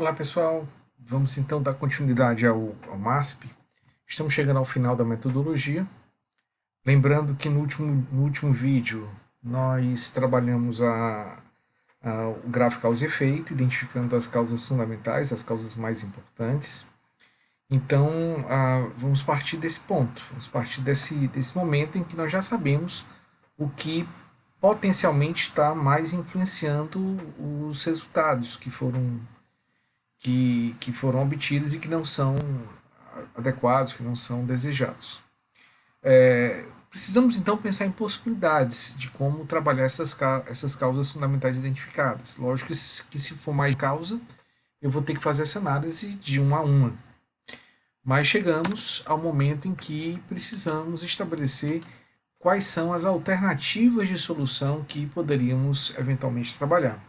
Olá pessoal, vamos então dar continuidade ao MASP. Estamos chegando ao final da metodologia. Lembrando que no último vídeo nós trabalhamos o gráfico causa e efeito, identificando as causas fundamentais, as causas mais importantes. Então vamos partir desse ponto, vamos partir desse momento em que nós já sabemos o que potencialmente está mais influenciando os resultados que foram obtidos e que não são adequados, que não são desejados. Precisamos então pensar em possibilidades de como trabalhar essas causas fundamentais identificadas. Lógico que se for mais causa, eu vou ter que fazer essa análise de uma a uma. Mas chegamos ao momento em que precisamos estabelecer quais são as alternativas de solução que poderíamos eventualmente trabalhar.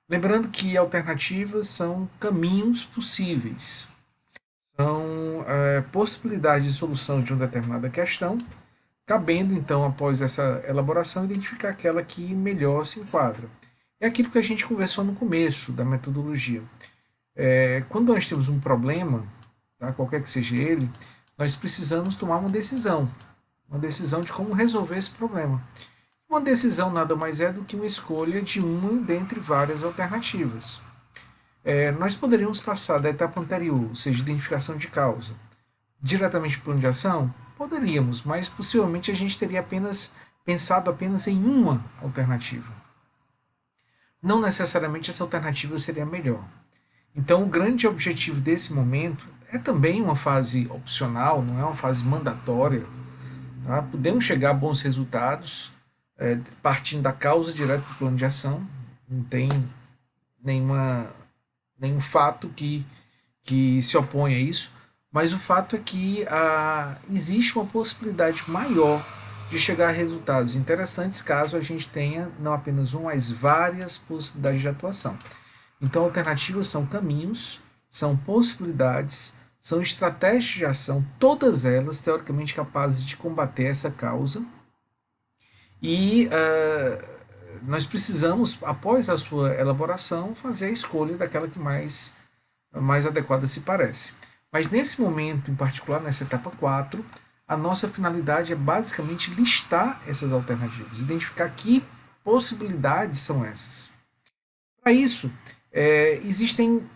Lembrando que alternativas são caminhos possíveis, são possibilidades de solução de uma determinada questão, cabendo então, após essa elaboração, identificar aquela que melhor se enquadra. É aquilo que a gente conversou no começo da metodologia. Quando nós temos um problema, tá, qualquer que seja ele, nós precisamos tomar uma decisão de como resolver esse problema. Uma decisão nada mais é do que uma escolha de uma dentre várias alternativas. Nós poderíamos passar da etapa anterior, ou seja, identificação de causa, diretamente para o plano de ação? Poderíamos, mas possivelmente a gente teria pensado apenas em uma alternativa. Não necessariamente essa alternativa seria a melhor. Então, o grande objetivo desse momento é também uma fase opcional, não é uma fase mandatória. Tá? Podemos chegar a bons resultados partindo da causa direto para o plano de ação. Não tem nenhum fato que se opõe a isso, mas o fato é que existe uma possibilidade maior de chegar a resultados interessantes caso a gente tenha não apenas uma, mas várias possibilidades de atuação. Então, alternativas são caminhos, são possibilidades, são estratégias de ação, todas elas teoricamente capazes de combater essa causa. E nós precisamos, após a sua elaboração, fazer a escolha daquela que mais adequada se parece. Mas nesse momento, em particular, nessa etapa 4, a nossa finalidade é basicamente listar essas alternativas, identificar que possibilidades são essas. Para isso, existem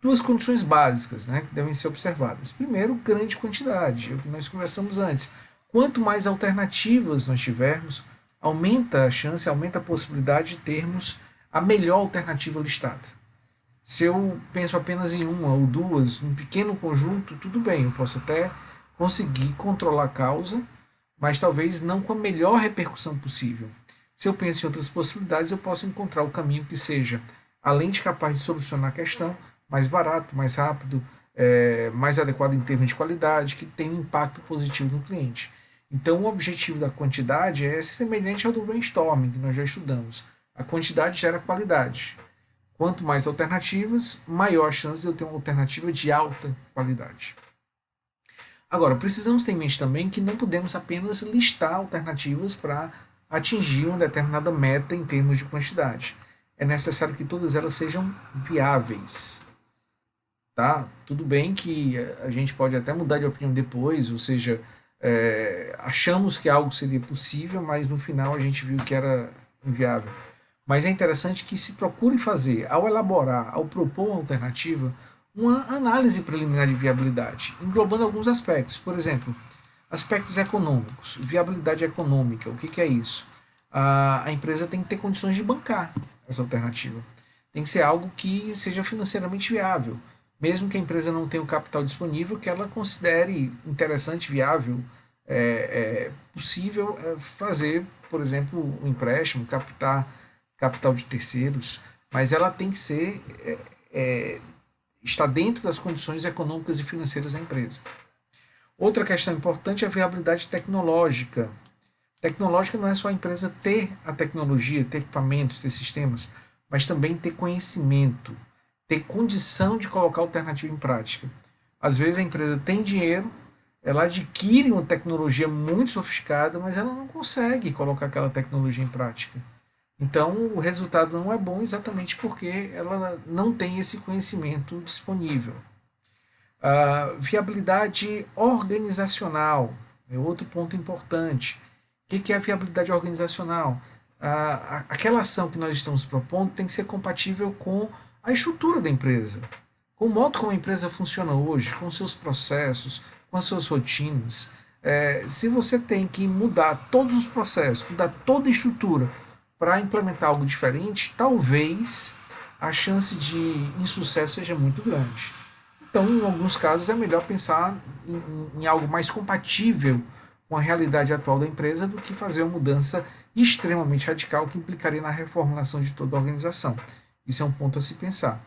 duas condições básicas, né, que devem ser observadas. Primeiro, grande quantidade, é o que nós conversamos antes. Quanto mais alternativas nós tivermos, aumenta a chance, aumenta a possibilidade de termos a melhor alternativa listada. Se eu penso apenas em uma ou duas, um pequeno conjunto, tudo bem, eu posso até conseguir controlar a causa, mas talvez não com a melhor repercussão possível. Se eu penso em outras possibilidades, eu posso encontrar o caminho que seja, além de capaz de solucionar a questão, mais barato, mais rápido, mais adequado em termos de qualidade, que tem um impacto positivo no cliente. Então, o objetivo da quantidade é semelhante ao do brainstorming, que nós já estudamos. A quantidade gera qualidade. Quanto mais alternativas, maior a chance de eu ter uma alternativa de alta qualidade. Agora, precisamos ter em mente também que não podemos apenas listar alternativas para atingir uma determinada meta em termos de quantidade. É necessário que todas elas sejam viáveis. Tá? Tudo bem que a gente pode até mudar de opinião depois, ou seja, achamos que algo seria possível, mas no final a gente viu que era inviável. Mas é interessante que se procure fazer, ao elaborar, ao propor uma alternativa, uma análise preliminar de viabilidade, englobando alguns aspectos. Por exemplo, aspectos econômicos, viabilidade econômica. O que é isso? A empresa tem que ter condições de bancar essa alternativa. Tem que ser algo que seja financeiramente viável. Mesmo que a empresa não tenha o capital disponível, que ela considere interessante, viável, possível fazer, por exemplo, um empréstimo, captar capital de terceiros, mas ela tem que ser está dentro das condições econômicas e financeiras da empresa. Outra questão importante é a viabilidade tecnológica. Tecnológica não é só a empresa ter a tecnologia, ter equipamentos, ter sistemas, mas também ter conhecimento, ter condição de colocar a alternativa em prática. Às vezes a empresa tem dinheiro, ela adquire uma tecnologia muito sofisticada, mas ela não consegue colocar aquela tecnologia em prática. Então, o resultado não é bom exatamente porque ela não tem esse conhecimento disponível. Viabilidade organizacional é outro ponto importante. O que é a viabilidade organizacional? Aquela ação que nós estamos propondo tem que ser compatível com a estrutura da empresa, com o modo como a empresa funciona hoje, com seus processos, com as suas rotinas. Se você tem que mudar todos os processos, mudar toda a estrutura para implementar algo diferente, talvez a chance de insucesso seja muito grande. Então, em alguns casos, é melhor pensar em algo mais compatível com a realidade atual da empresa do que fazer uma mudança extremamente radical que implicaria na reformulação de toda a organização. Isso é um ponto a se pensar.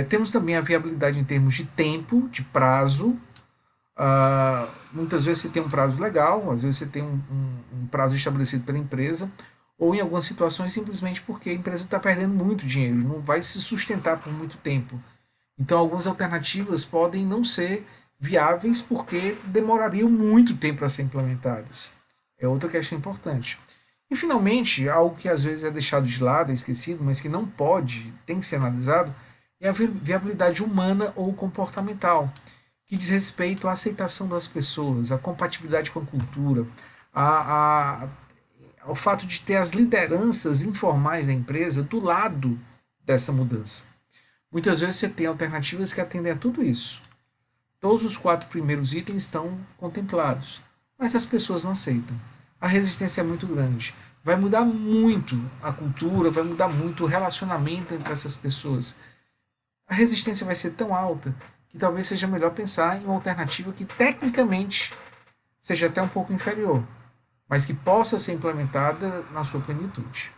Temos também a viabilidade em termos de tempo, de prazo. Muitas vezes você tem um prazo legal, às vezes você tem um prazo estabelecido pela empresa, ou em algumas situações simplesmente porque a empresa está perdendo muito dinheiro, não vai se sustentar por muito tempo. Então, algumas alternativas podem não ser viáveis porque demorariam muito tempo para ser implementadas. É outra questão importante. E, finalmente, algo que às vezes é deixado de lado, é esquecido, mas que não pode, tem que ser analisado, é a viabilidade humana ou comportamental, que diz respeito à aceitação das pessoas, à compatibilidade com a cultura, a, a, ao fato de ter as lideranças informais da empresa do lado dessa mudança. Muitas vezes você tem alternativas que atendem a tudo isso. Todos os 4 primeiros itens estão contemplados, mas as pessoas não aceitam. A resistência é muito grande. Vai mudar muito a cultura, vai mudar muito o relacionamento entre essas pessoas. A resistência vai ser tão alta que talvez seja melhor pensar em uma alternativa que tecnicamente seja até um pouco inferior, mas que possa ser implementada na sua plenitude.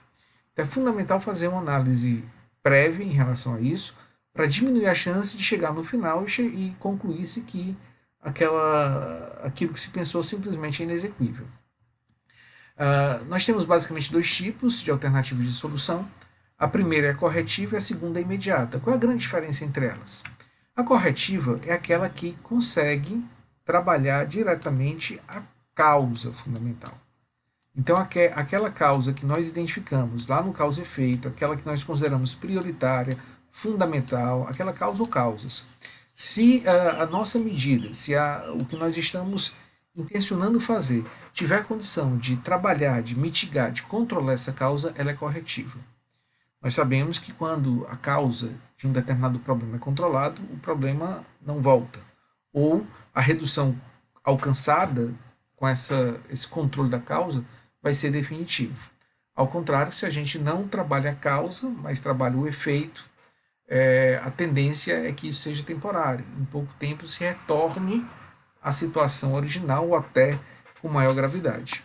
Então é fundamental fazer uma análise prévia em relação a isso, para diminuir a chance de chegar no final e concluir-se que aquilo que se pensou simplesmente é inexequível. Nós temos basicamente 2 tipos de alternativas de solução. A primeira é a corretiva e a segunda é a imediata. Qual é a grande diferença entre elas? A corretiva é aquela que consegue trabalhar diretamente a causa fundamental. Então, aquela causa que nós identificamos lá no causa e efeito, aquela que nós consideramos prioritária, fundamental, aquela causa ou causas. Se a nossa medida, se o que nós estamos intencionando fazer tiver condição de trabalhar, de mitigar, de controlar essa causa, ela é corretiva. Nós sabemos que quando a causa de um determinado problema é controlado, o problema não volta. Ou a redução alcançada com esse controle da causa vai ser definitivo. Ao contrário, se a gente não trabalha a causa, mas trabalha o efeito, a tendência é que isso seja temporário. Em pouco tempo se retorne à situação original ou até com maior gravidade.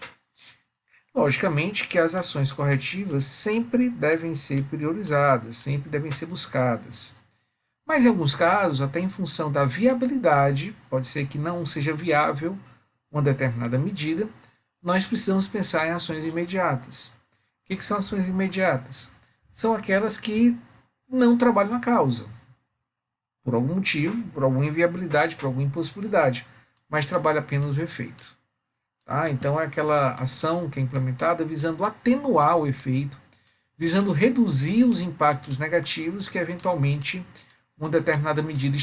Logicamente que as ações corretivas sempre devem ser priorizadas, sempre devem ser buscadas. Mas em alguns casos, até em função da viabilidade, pode ser que não seja viável uma determinada medida, nós precisamos pensar em ações imediatas. O que são ações imediatas? São aquelas que não trabalham na causa, por algum motivo, por alguma inviabilidade, por alguma impossibilidade, mas trabalham apenas o efeito. Tá? Então é aquela ação que é implementada visando atenuar o efeito, visando reduzir os impactos negativos que eventualmente uma determinada medida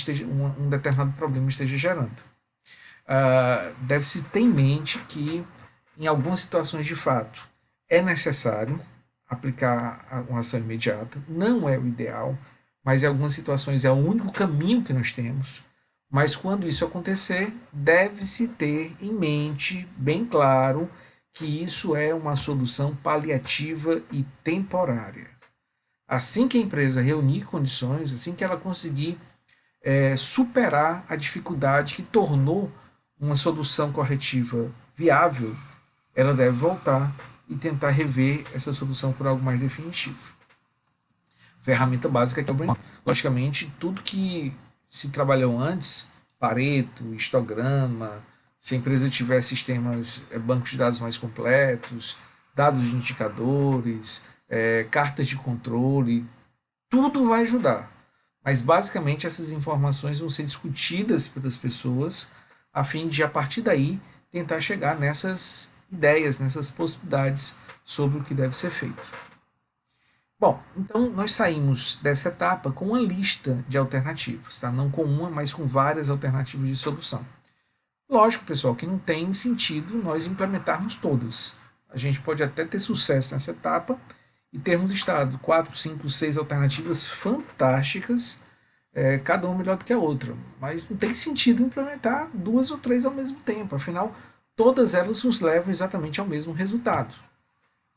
um determinado problema esteja gerando. Deve-se ter em mente que em algumas situações de fato é necessário aplicar uma ação imediata, não é o ideal, mas em algumas situações é o único caminho que nós temos. Mas quando isso acontecer, deve-se ter em mente, bem claro, que isso é uma solução paliativa e temporária. Assim que a empresa reunir condições, assim que ela conseguir superar a dificuldade que tornou uma solução corretiva viável, ela deve voltar e tentar rever essa solução por algo mais definitivo. Ferramenta básica que é o brainstorming. Logicamente, tudo que se trabalhou antes, Pareto, histograma, se a empresa tiver sistemas, bancos de dados mais completos, dados de indicadores, cartas de controle, tudo vai ajudar. Mas basicamente essas informações vão ser discutidas pelas pessoas a fim de, a partir daí, tentar chegar nessas ideias, nessas possibilidades sobre o que deve ser feito. Bom, então nós saímos dessa etapa com uma lista de alternativas, tá? Não com uma, mas com várias alternativas de solução. Lógico, pessoal, que não tem sentido nós implementarmos todas. A gente pode até ter sucesso nessa etapa e termos listado 4, 5, 6 alternativas fantásticas, cada uma melhor do que a outra. Mas não tem sentido implementar duas ou três ao mesmo tempo, afinal, todas elas nos levam exatamente ao mesmo resultado.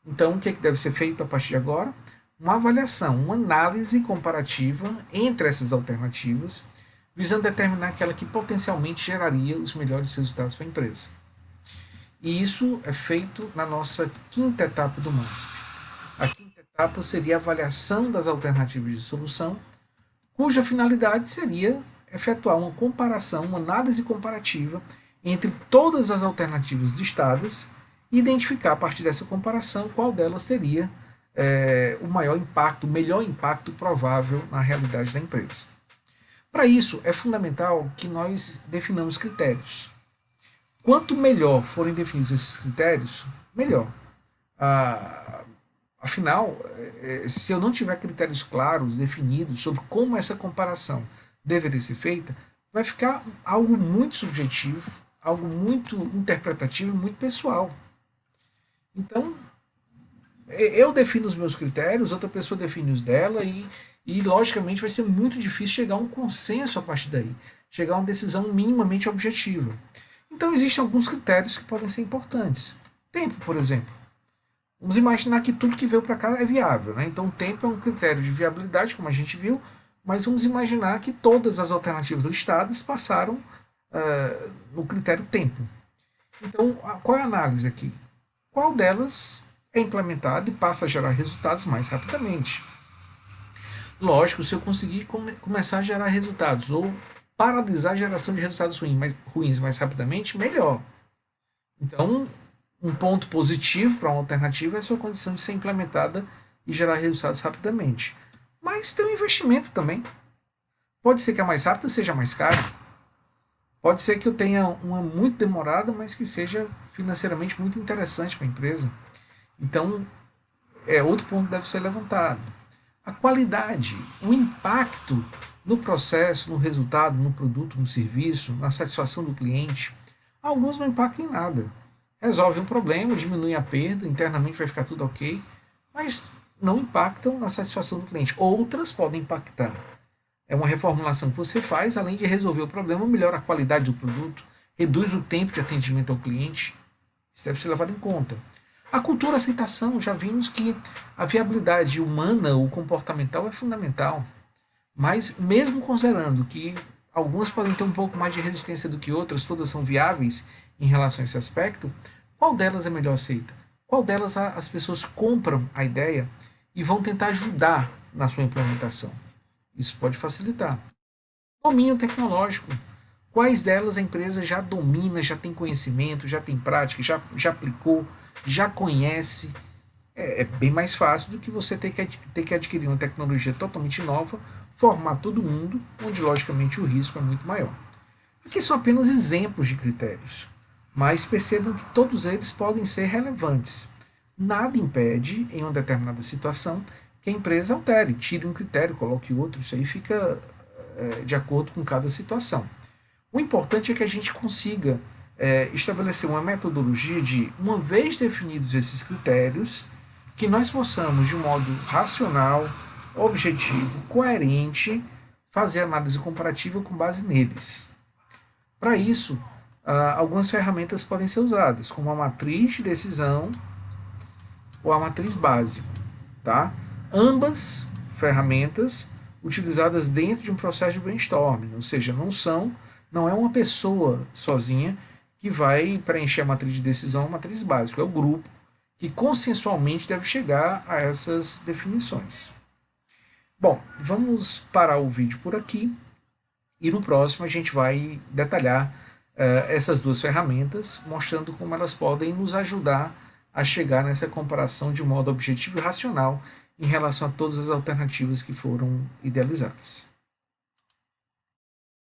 Então, o que deve ser feito a partir de agora? Uma avaliação, uma análise comparativa entre essas alternativas, visando determinar aquela que potencialmente geraria os melhores resultados para a empresa. E isso é feito na nossa quinta etapa do MASP. A quinta etapa seria a avaliação das alternativas de solução, cuja finalidade seria efetuar uma comparação, uma análise comparativa entre todas as alternativas listadas e identificar a partir dessa comparação qual delas teria o maior impacto, o melhor impacto provável na realidade da empresa. Para isso, é fundamental que nós definamos critérios. Quanto melhor forem definidos esses critérios, melhor. Afinal, se eu não tiver critérios claros, definidos sobre como essa comparação deveria ser feita, vai ficar algo muito subjetivo, algo muito interpretativo e muito pessoal. Então, eu defino os meus critérios, outra pessoa define os dela e logicamente vai ser muito difícil chegar a um consenso a partir daí, chegar a uma decisão minimamente objetiva. Então existem alguns critérios que podem ser importantes. Tempo, por exemplo. Vamos imaginar que tudo que veio para cá é viável, né? Então o tempo é um critério de viabilidade, como a gente viu, mas vamos imaginar que todas as alternativas listadas passaram no critério tempo. Então, qual é a análise aqui? Qual delas é implementada e passa a gerar resultados mais rapidamente? Lógico, se eu conseguir começar a gerar resultados ou paralisar a geração de resultados ruins mais rapidamente, melhor. Então, um ponto positivo para uma alternativa é a sua condição de ser implementada e gerar resultados rapidamente. Mas tem um investimento também. Pode ser que a mais rápida seja mais cara. Pode ser que eu tenha uma muito demorada, mas que seja financeiramente muito interessante para a empresa. Então, outro ponto que deve ser levantado. A qualidade, o impacto no processo, no resultado, no produto, no serviço, na satisfação do cliente. Alguns não impactam em nada. Resolve um problema, diminui a perda, internamente vai ficar tudo ok, mas não impactam na satisfação do cliente. Outras podem impactar. É uma reformulação que você faz, além de resolver o problema, melhora a qualidade do produto, reduz o tempo de atendimento ao cliente. Isso deve ser levado em conta. A cultura aceitação, já vimos que a viabilidade humana ou comportamental é fundamental. Mas mesmo considerando que algumas podem ter um pouco mais de resistência do que outras, todas são viáveis em relação a esse aspecto, qual delas é melhor aceita? Qual delas as pessoas compram a ideia e vão tentar ajudar na sua implementação? Isso pode facilitar. Domínio tecnológico. Quais delas a empresa já domina, já tem conhecimento, já tem prática, já aplicou, já conhece? É bem mais fácil do que você ter que adquirir uma tecnologia totalmente nova, formar todo mundo, onde logicamente o risco é muito maior. Aqui são apenas exemplos de critérios, mas percebam que todos eles podem ser relevantes. Nada impede, em uma determinada situação, que a empresa altere, tire um critério, coloque outro, isso aí fica de acordo com cada situação. O importante é que a gente consiga estabelecer uma metodologia de, uma vez definidos esses critérios, que nós possamos, de um modo racional, objetivo, coerente, fazer análise comparativa com base neles. Para isso, algumas ferramentas podem ser usadas, como a matriz de decisão ou a matriz básica. Tá? Ambas ferramentas utilizadas dentro de um processo de brainstorming, ou seja, não é uma pessoa sozinha que vai preencher a matriz de decisão, a matriz básica, é o grupo que consensualmente deve chegar a essas definições. Bom, vamos parar o vídeo por aqui e no próximo a gente vai detalhar essas duas ferramentas, mostrando como elas podem nos ajudar a chegar nessa comparação de modo objetivo e racional em relação a todas as alternativas que foram idealizadas.